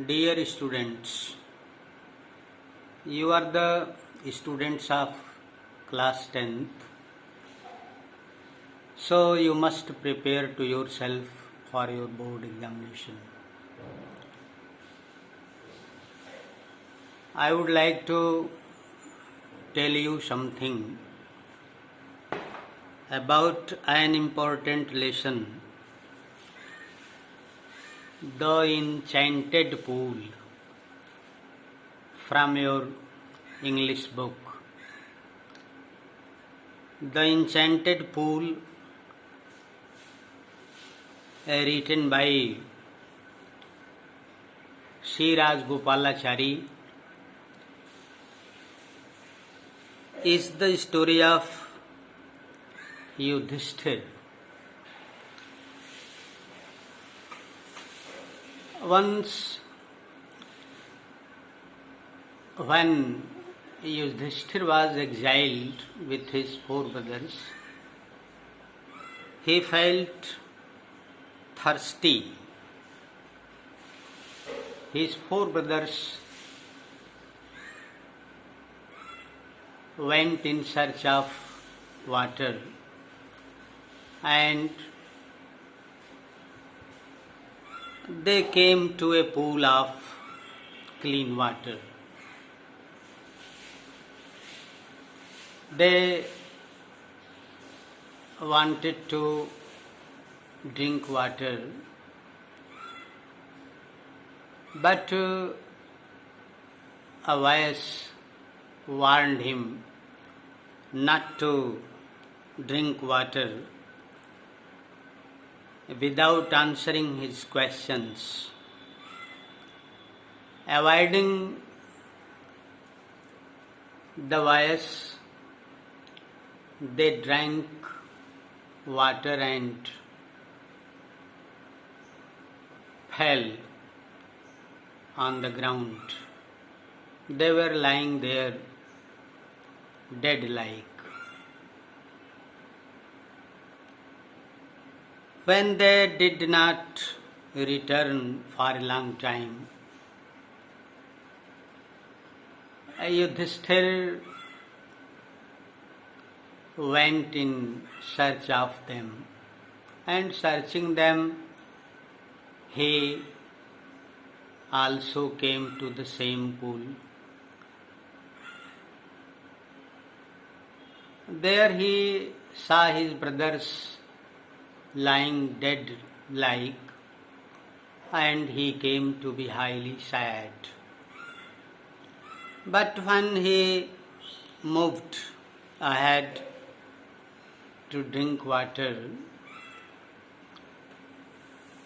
Dear students, you are the students of class 10th, so you must prepare to yourself for your board examination. I would like to tell you something about an important lesson, the enchanted pool, from your English book. The enchanted pool, written by C. Rajgopalachari, is the story of Yudhishthir. Once, when Yudhishthir was exiled with his 4 brothers, he felt thirsty. His 4 brothers went in search of water, and they came to a pool of clean water. They wanted to drink water, but a voice warned him not to drink water without answering his questions. Avoiding the voice, they drank water and fell on the ground. They were lying there dead-like. When they did not return for a long time, Yudhishthir went in search of them, and searching them, he also came to the same pool. There he saw his brothers lying dead like, and he came to be highly sad. But when he moved ahead to drink water,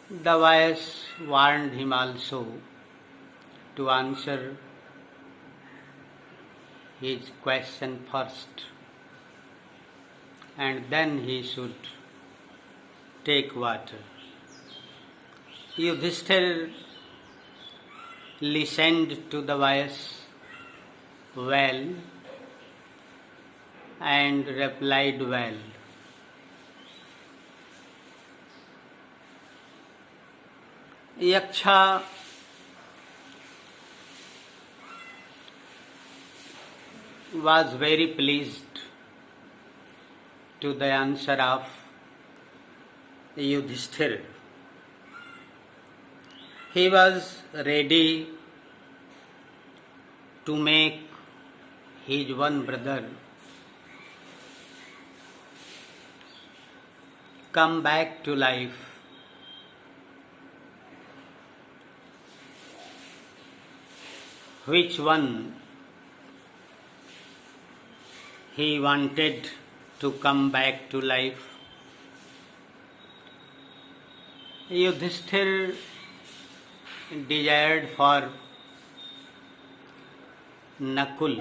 the voice warned him also to answer his question first, and then he should take water. Yudhishthir listened to the voice well and replied well. Yaksha was very pleased to the answer of Yudhishthir. He was ready to make his one brother come back to life. Which one he wanted to come back to life? Yudhishthir desired for Nakul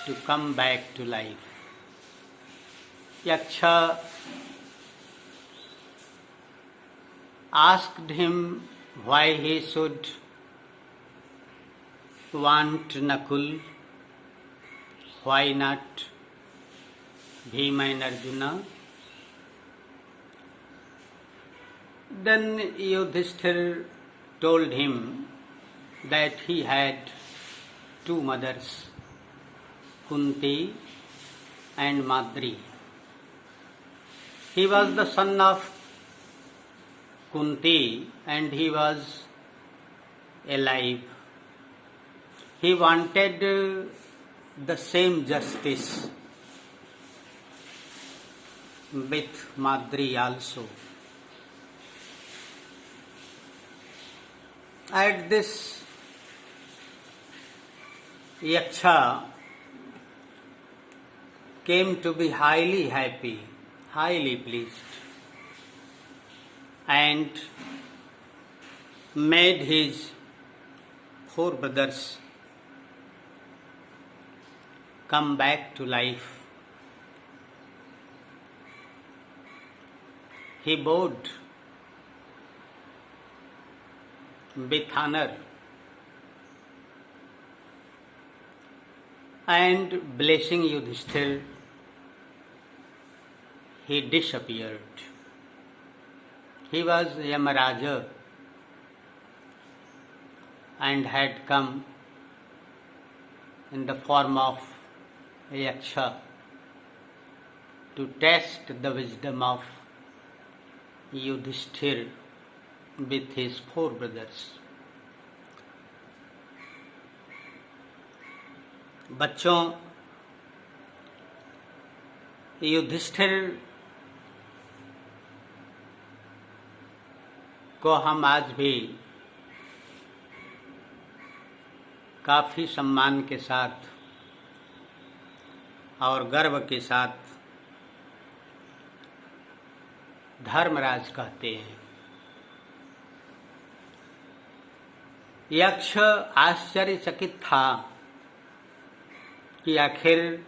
to come back to life. Yaksha asked him why he should want Nakul, why not Bhima and Arjuna. Then Yudhishthir told him that he had two mothers, Kunti and Madri. He was the son of Kunti and he was alive. He wanted the same justice with Madri also. At this, Yaksha came to be highly happy, highly pleased, and made his four brothers come back to life. He bowed with honor and blessing Yudhishthir, he disappeared. He was Yamaraja and had come in the form of Yaksha to test the wisdom of Yudhishthir with his four brothers. बच्चों, युधिष्ठिर को हम आज भी काफ़ी सम्मान के साथ और गर्व के साथ धर्मराज कहते हैं। यक्ष आश्चर्यचकित था कि आखिर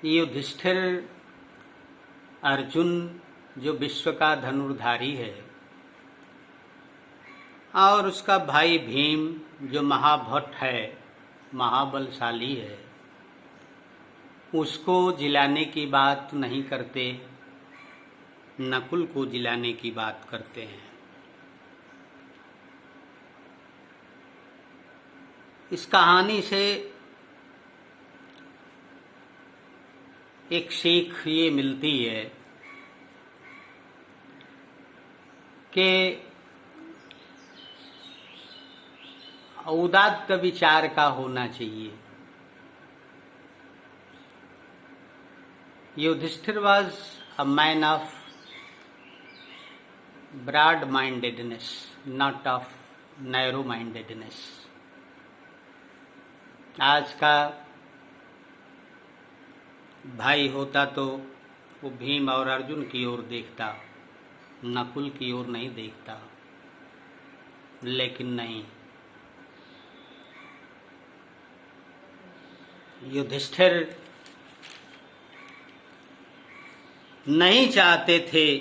युधिष्ठिर अर्जुन जो विश्व का धनुर्धारी है और उसका भाई भीम जो महाभट्ट है, महाबलशाली है, उसको जिलाने की बात नहीं करते, नकुल को जिलाने की बात करते हैं। इस कहानी से एक सीख ये मिलती है कि उदात्त विचार का होना चाहिए। Yudhishthir was a man of broad-mindedness, not of narrow-mindedness. आज का भाई होता तो वो भीम और अर्जुन की ओर देखता, नकुल की ओर नहीं देखता, लेकिन नहीं, युधिष्ठिर नहीं चाहते थे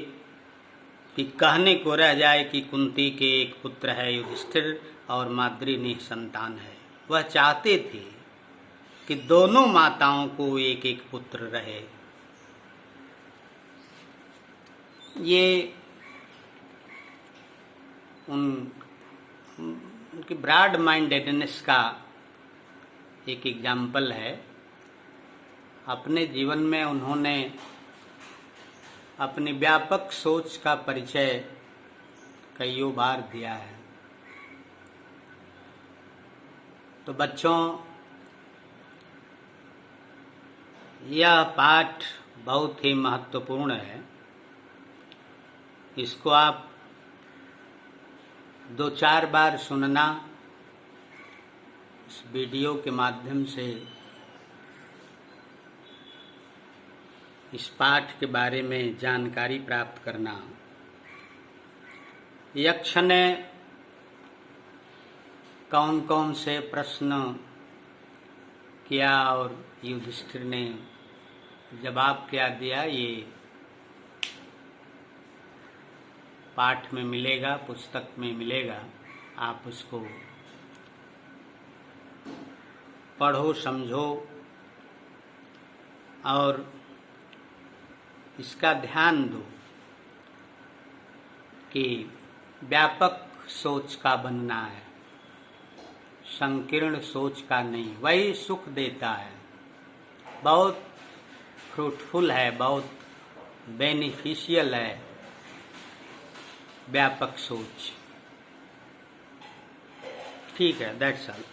कि कहने को रह जाए कि कुंती के एक पुत्र है युधिष्ठिर और माद्री निसंतान है। वह चाहते थे कि दोनों माताओं को एक एक पुत्र रहे। ये उनकी ब्रॉड माइंडेडनेस का एक एग्जाम्पल है। अपने जीवन में उन्होंने अपनी व्यापक सोच का परिचय कईयों बार दिया है। तो बच्चों, यह पाठ बहुत ही महत्वपूर्ण है। इसको आप 2-4 बार सुनना, इस वीडियो के माध्यम से इस पाठ के बारे में जानकारी प्राप्त करना। यक्ष ने कौन कौन से प्रश्न किया और युधिष्ठिर ने जवाब क्या दिया, ये पाठ में मिलेगा, पुस्तक में मिलेगा। आप उसको पढ़ो, समझो और इसका ध्यान दो कि व्यापक सोच का बनना है, संकीर्ण सोच का नहीं। वही सुख देता है, बहुत फ्रूटफुल है, बहुत बेनिफिशियल है व्यापक सोच। ठीक है, दैट्स ऑल।